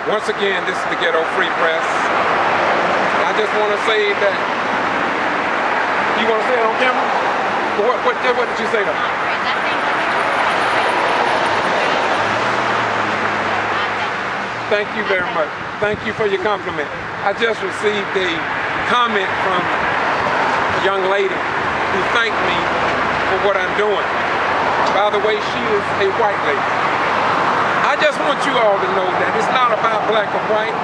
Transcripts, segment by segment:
Once again, this is the Ghetto Free Press. I just want to say that, you want to say it on camera? What did you say though? Thank you very much. Thank you for your compliment. I just received a comment from a young lady who thanked me for what I'm doing. By the way, she is a white lady. I just want you all to know that it's not about black or white.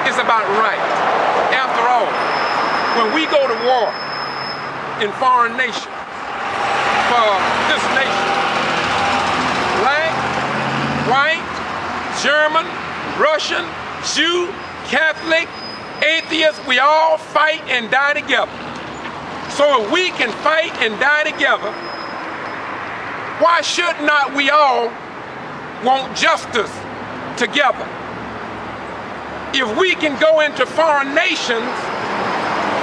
It's about right. After all, when we go to war in foreign nations for this nation, black, white, German, Russian, Jew, Catholic, atheist, we all fight and die together. So if we can fight and die together, why should not we all want justice together? If we can go into foreign nations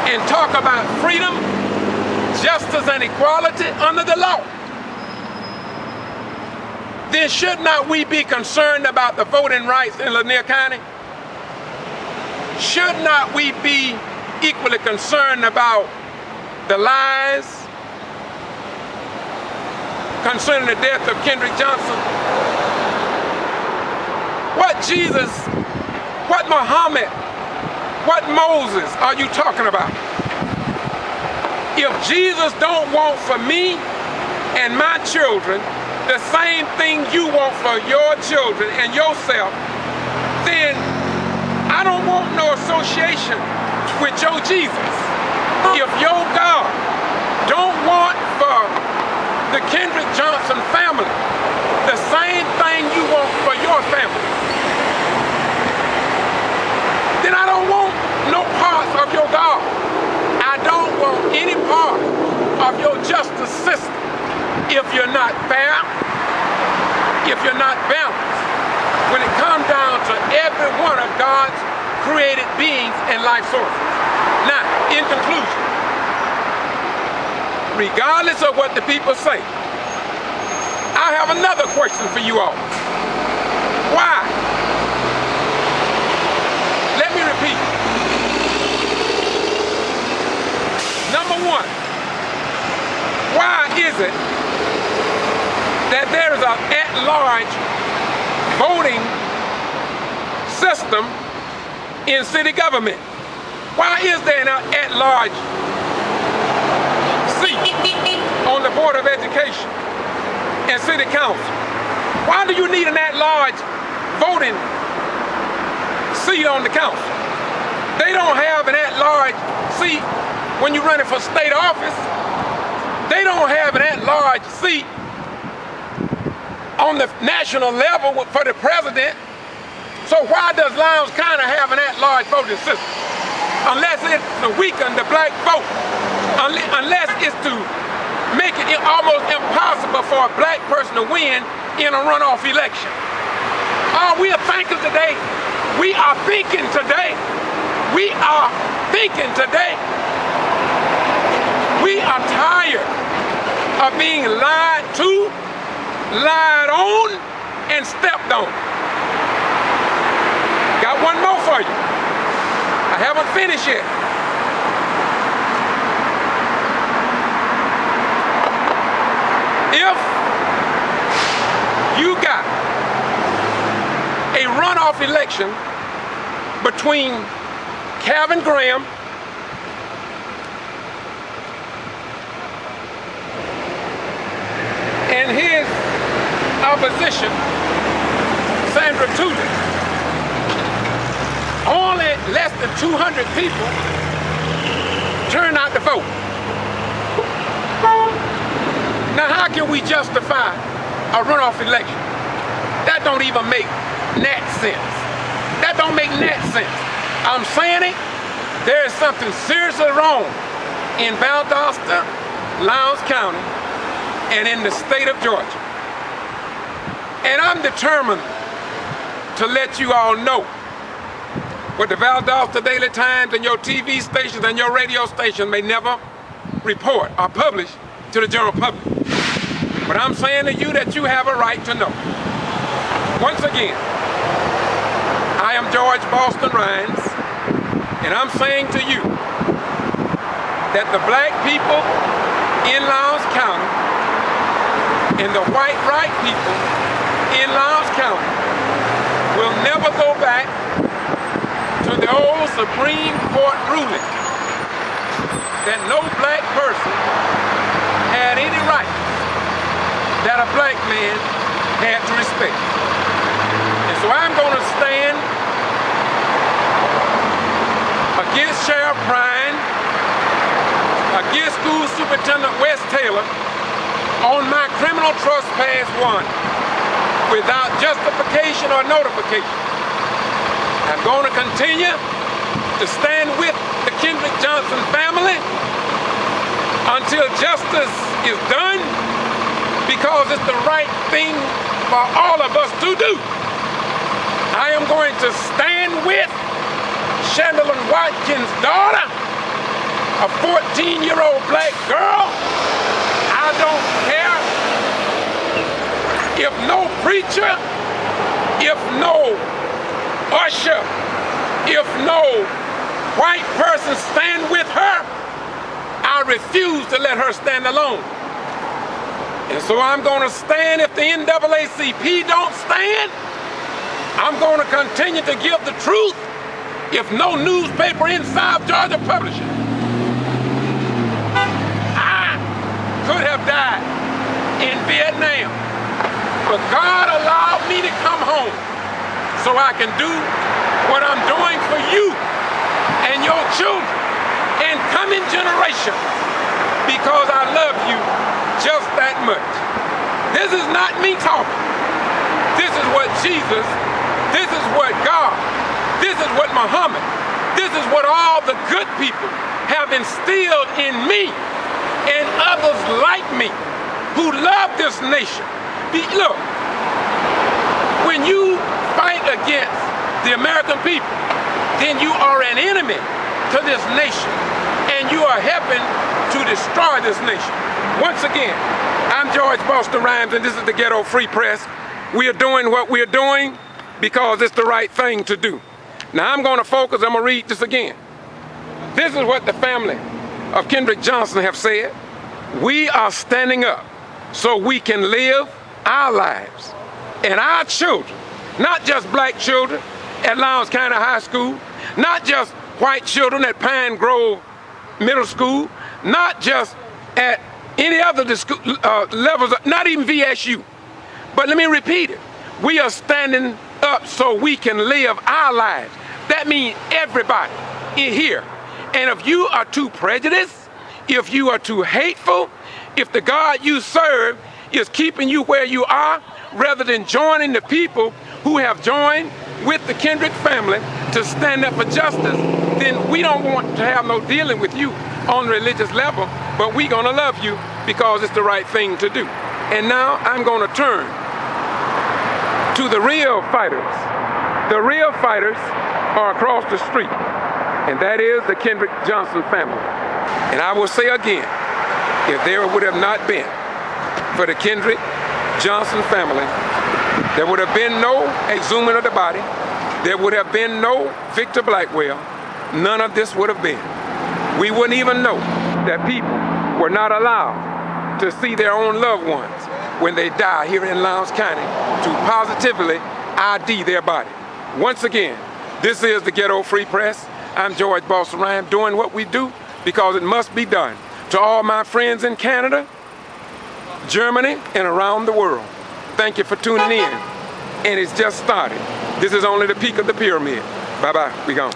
and talk about freedom, justice, and equality under the law, then should not we be concerned about the voting rights in Lanier County? Should not we be equally concerned about the lies concerning the death of Kendrick Johnson? What Jesus, what Muhammad, what Moses are you talking about? If Jesus don't want for me and my children the same thing you want for your children and yourself, then I don't want no association with your Jesus. If your God don't want for the Kendrick Johnson family the same thing you want for your family, then I don't want no parts of your God. I don't want any part of your justice system if you're not fair, if you're not balanced, when it comes down to every one of God's created beings and life sources. Now, in conclusion, regardless of what the people say, I have another question for you all. Why? Let me repeat. Number one, why is it that there is an at-large voting system in city government? Why is there an at-large seat on the Board of Education and City Council? Why do you need an at-large voting seat on the council? They don't have an at-large seat when you're running for state office. They don't have an at-large seat on the national level for the president. So why does Lowndes County have an at-large voting system? Unless it's to weaken the black vote. Unless it's to make it almost impossible for a black person to win in a runoff election. Are we thinking today? We are thinking today. We are thinking today. We are tired of being lied to, lied on, and stepped on. Got one more for you. I haven't finished yet. If you got a runoff election between Calvin Graham and his opposition, Sandra Tudor, only less than 200 people turned out to vote. Now how can we justify a runoff election? That don't even make net sense. That don't make net sense. I'm saying it, there is something seriously wrong in Valdosta, Lowndes County, and in the state of Georgia. And I'm determined to let you all know what the Valdosta Daily Times and your TV stations and your radio station may never report or publish to the general public. But I'm saying to you that you have a right to know. Once again, I George Boston Rhymes, and I'm saying to you that the black people in Lowndes County and the white people in Lowndes County will never go back to the old Supreme Court ruling that no black person had any rights that a black man had to respect. And so I'm going to stand against Sheriff Bryan, against School Superintendent Wes Taylor on my criminal trespass warrant without justification or notification. I'm going to continue to stand with the Kendrick Johnson family until justice is done, because it's the right thing for all of us to do. I am going to stand with Chandler Watkins' daughter, a 14-year-old black girl. I don't care if no preacher, if no usher, if no white person stand with her. I refuse to let her stand alone. And so I'm going to stand if the NAACP don't stand. I'm going to continue to give the truth if no newspaper in South Georgia publishes. I could have died in Vietnam, but God allowed me to come home so I can do what I'm doing for you and your children and coming generations, because I love you just that much. This is not me talking. This is what Jesus, this is what God, this is what Muhammad, this is what all the good people have instilled in me and others like me who love this nation. Look, when you fight against the American people, then you are an enemy to this nation, and you are helping to destroy this nation. Once again, I'm George Boston Rhymes, and this is the Ghetto Free Press. We are doing what we are doing because it's the right thing to do. Now I'm going to focus, I'm going to read this again. This is what the family of Kendrick Johnson have said. We are standing up so we can live our lives, and our children, not just black children at Lowndes County High School, not just white children at Pine Grove Middle School, not just at any other levels, not even VSU. But let me repeat it. We are standing up so we can live our lives. That means everybody in here. And if you are too prejudiced, if you are too hateful, if the God you serve is keeping you where you are, rather than joining the people who have joined with the Kendrick family to stand up for justice, then we don't want to have no dealing with you on religious level, but we're gonna love you because it's the right thing to do. And now I'm gonna turn to the real fighters. The real fighters are across the street, and that is the Kendrick Johnson family. And I will say again, if there would have not been for the Kendrick Johnson family, there would have been no exhumation of the body, there would have been no Victor Blackwell, none of this would have been. We wouldn't even know that people were not allowed to see their own loved ones when they die here in Lowndes County to positively ID their body. Once again, this is the Ghetto Free Press. I'm George Boston Rhymes, doing what we do because it must be done. To all my friends in Canada, Germany, and around the world, thank you for tuning in. And it's just started. This is only the peak of the pyramid. Bye-bye, we gone.